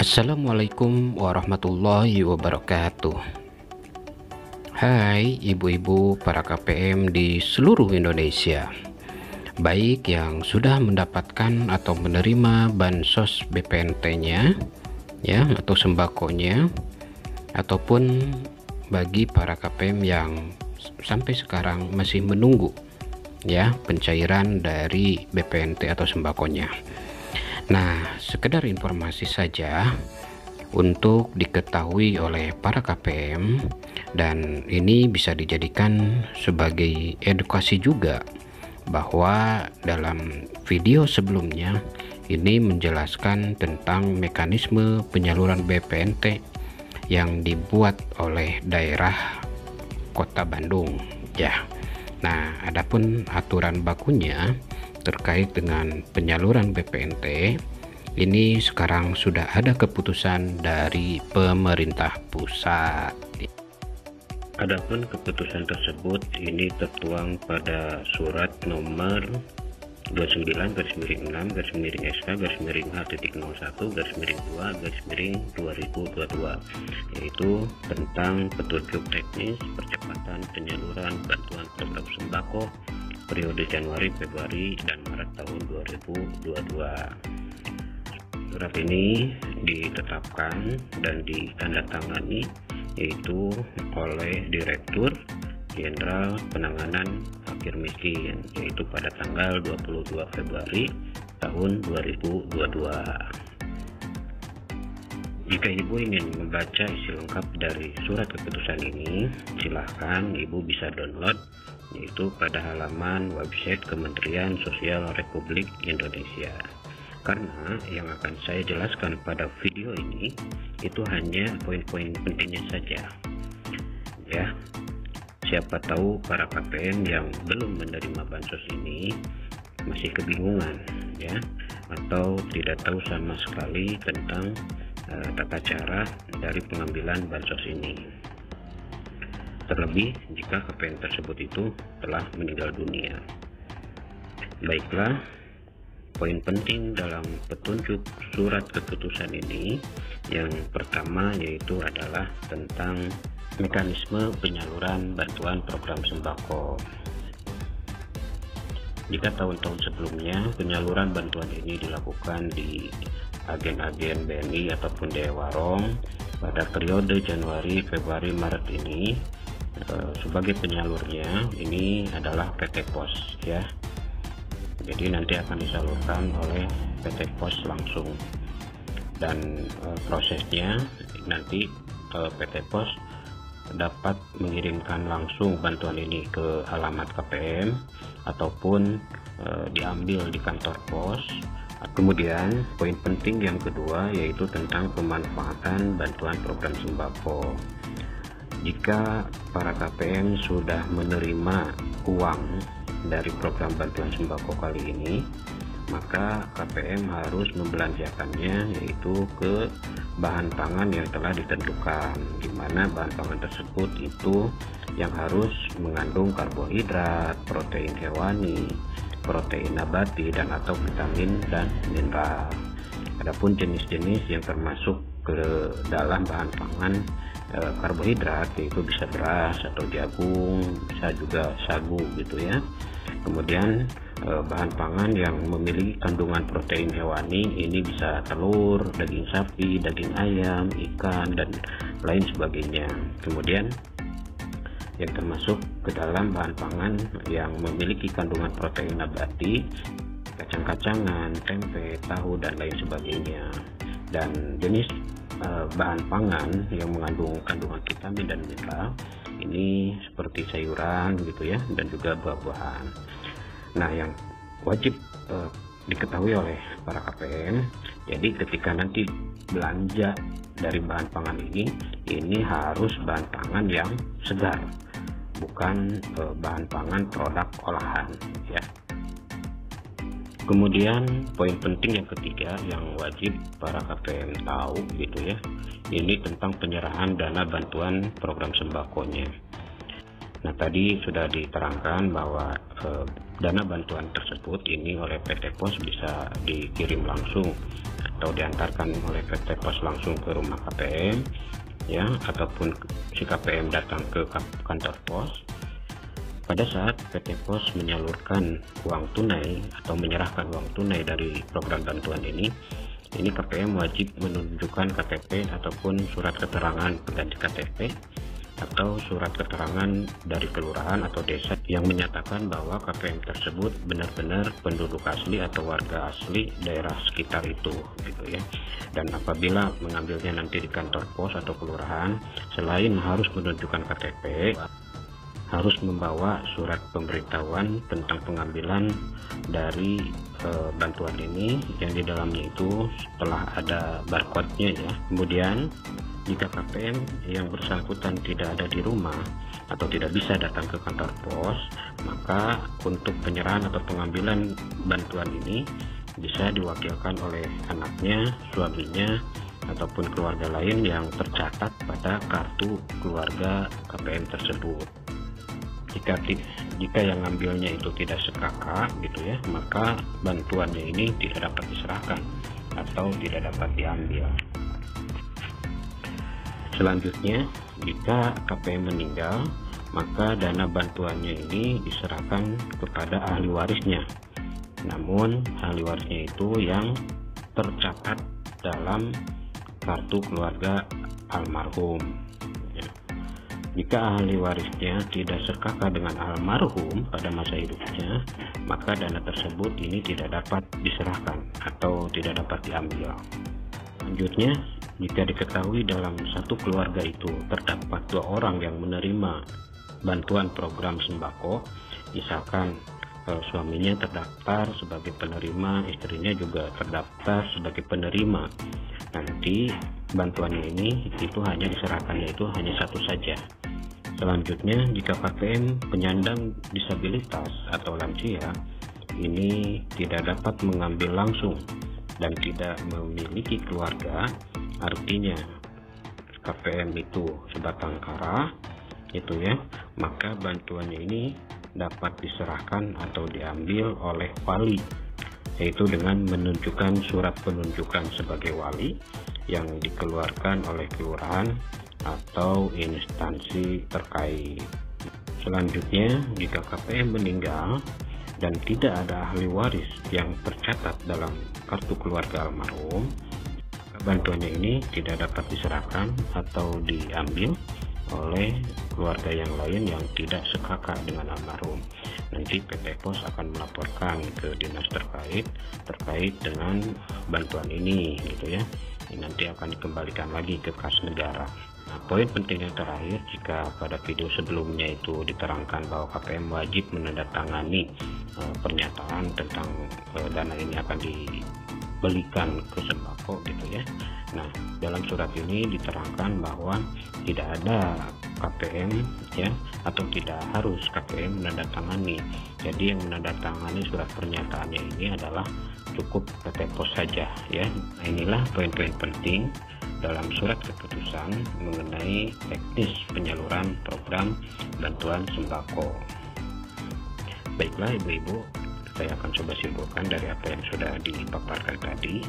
Assalamualaikum warahmatullahi wabarakatuh. Hai ibu-ibu para KPM di seluruh Indonesia, baik yang sudah mendapatkan atau menerima bansos BPNT-nya ya atau sembakonya, ataupun bagi para KPM yang sampai sekarang masih menunggu ya pencairan dari BPNT atau sembakonya. Nah, sekedar informasi saja untuk diketahui oleh para KPM, dan ini bisa dijadikan sebagai edukasi juga, bahwa dalam video sebelumnya ini menjelaskan tentang mekanisme penyaluran BPNT yang dibuat oleh daerah Kota Bandung ya. Nah, adapun aturan bakunya terkait dengan penyaluran BPNT ini sekarang sudah ada keputusan dari pemerintah pusat. Adapun keputusan tersebut ini tertuang pada surat nomor 29/6/SK/H.01/2/2022, yaitu tentang petunjuk teknis percepatan penyaluran bantuan program sembako periode Januari, Februari, dan Maret tahun 2022. Surat ini ditetapkan dan ditandatangani yaitu oleh Direktur Jenderal Penanganan Fakir Miskin, yaitu pada tanggal 22 Februari tahun 2022. Jika Ibu ingin membaca isi lengkap dari surat keputusan ini, silahkan Ibu bisa download, yaitu pada halaman website Kementerian Sosial Republik Indonesia. Karena yang akan saya jelaskan pada video ini itu hanya poin-poin pentingnya saja ya. Siapa tahu para KPM yang belum menerima bansos ini masih kebingungan ya, atau tidak tahu sama sekali tentang tata cara dari pengambilan bansos ini, terlebih jika KPM tersebut itu telah meninggal dunia. Baiklah, poin penting dalam petunjuk surat keputusan ini yang pertama yaitu adalah tentang mekanisme penyaluran bantuan program sembako. Jika tahun-tahun sebelumnya penyaluran bantuan ini dilakukan di agen-agen BNI ataupun Dewarong pada periode Januari, Februari, Maret ini, sebagai penyalurnya ini adalah PT Pos ya. Jadi nanti akan disalurkan oleh PT Pos langsung, dan prosesnya nanti PT Pos dapat mengirimkan langsung bantuan ini ke alamat KPM ataupun diambil di kantor pos. Kemudian poin penting yang kedua yaitu tentang pemanfaatan bantuan program sembako. Jika para KPM sudah menerima uang dari program bantuan sembako kali ini, maka KPM harus membelanjakannya yaitu ke bahan pangan yang telah ditentukan, di mana bahan pangan tersebut itu yang harus mengandung karbohidrat, protein hewani, protein nabati, dan atau vitamin dan mineral. Adapun jenis-jenis yang termasuk ke dalam bahan pangan karbohidrat yaitu bisa beras atau jagung, bisa juga sagu gitu ya. Kemudian bahan pangan yang memiliki kandungan protein hewani ini bisa telur, daging sapi, daging ayam, ikan, dan lain sebagainya. Kemudian yang termasuk ke dalam bahan pangan yang memiliki kandungan protein nabati, kacang-kacangan, tempe, tahu, dan lain sebagainya. Dan jenis bahan pangan yang mengandung kandungan vitamin dan mineral ini seperti sayuran gitu ya, dan juga buah-buahan. Nah, yang wajib diketahui oleh para KPM, jadi ketika nanti belanja dari bahan pangan ini harus bahan pangan yang segar, bukan bahan pangan produk olahan ya. Kemudian poin penting yang ketiga yang wajib para KPM tahu gitu ya, ini tentang penyerahan dana bantuan program sembakonya. Nah, tadi sudah diterangkan bahwa dana bantuan tersebut ini oleh PT Pos bisa dikirim langsung atau diantarkan oleh PT Pos langsung ke rumah KPM, ya, ataupun si KPM datang ke kantor pos. Pada saat PT Pos menyalurkan uang tunai atau menyerahkan uang tunai dari program bantuan ini KPM wajib menunjukkan KTP ataupun surat keterangan pengganti KTP atau surat keterangan dari kelurahan atau desa yang menyatakan bahwa KPM tersebut benar-benar penduduk asli atau warga asli daerah sekitar itu, gitu ya. Dan apabila mengambilnya nanti di kantor pos atau kelurahan, selain harus menunjukkan KTP, harus membawa surat pemberitahuan tentang pengambilan dari bantuan ini yang di dalamnya itu setelah ada barcode-nya, ya. Kemudian jika KPM yang bersangkutan tidak ada di rumah atau tidak bisa datang ke kantor pos, maka untuk penyerahan atau pengambilan bantuan ini bisa diwakilkan oleh anaknya, suaminya, ataupun keluarga lain yang tercatat pada kartu keluarga KPM tersebut. Jika yang ngambilnya itu tidak sekakak, gitu ya, maka bantuannya ini tidak dapat diserahkan atau tidak dapat diambil. Selanjutnya, jika KPM meninggal, maka dana bantuannya ini diserahkan kepada ahli warisnya. Namun ahli warisnya itu yang tercatat dalam kartu keluarga almarhum. Jika ahli warisnya tidak sekakak dengan almarhum pada masa hidupnya, maka dana tersebut ini tidak dapat diserahkan atau tidak dapat diambil. Selanjutnya, jika diketahui dalam satu keluarga itu terdapat 2 orang yang menerima bantuan program sembako, misalkan suaminya terdaftar sebagai penerima, istrinya juga terdaftar sebagai penerima, nanti bantuannya ini itu hanya diserahkannya itu hanya satu saja. Selanjutnya, jika KPM penyandang disabilitas atau lansia ini tidak dapat mengambil langsung dan tidak memiliki keluarga, artinya KPM itu sebatang kara, itu ya, maka bantuannya ini dapat diserahkan atau diambil oleh wali, yaitu dengan menunjukkan surat penunjukan sebagai wali yang dikeluarkan oleh kelurahan atau instansi terkait. Selanjutnya, jika KPM meninggal dan tidak ada ahli waris yang tercatat dalam kartu keluarga almarhum, bantuannya ini tidak dapat diserahkan atau diambil oleh keluarga yang lain yang tidak sekakak dengan almarhum. Nanti PT Pos akan melaporkan ke dinas terkait dengan bantuan ini, gitu ya. Ini nanti akan dikembalikan lagi ke kas negara. Nah, poin penting yang terakhir, jika pada video sebelumnya itu diterangkan bahwa KPM wajib menandatangani pernyataan tentang dana ini akan dibelikan ke sembako, gitu ya. Nah, dalam surat ini diterangkan bahwa tidak ada KPM, ya, atau tidak harus KPM menandatangani. Jadi yang menandatangani surat pernyataannya ini adalah cukup PT Pos saja, ya. Nah, inilah poin-poin penting dalam surat keputusan mengenai teknis penyaluran program bantuan sembako. Baiklah ibu-ibu, saya akan coba simpulkan dari apa yang sudah dipaparkan tadi.